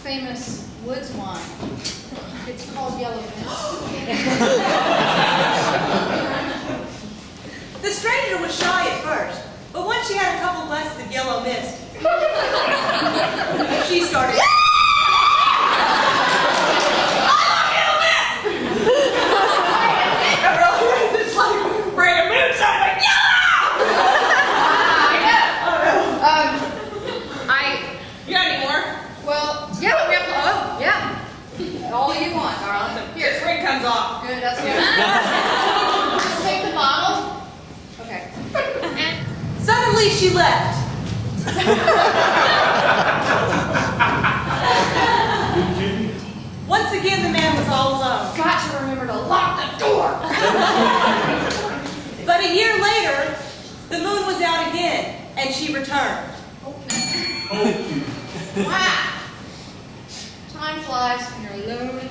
famous woods wine. It's called Yellow Mist. The stranger was shy at first, but once she had a couple glasses of Yellow Mist, she started. It's like brand new, so I'm like, you got any more? Well, yeah, we have, oh, yeah. All you want, darling. Awesome. Here, spring comes off. Good, that's good. Just take the bottle. Okay. And Suddenly she left. Once again, the man was all alone. got to remember to lock the door. But a year later, the moon was out again, and she returned. Wow. Time flies when you're alone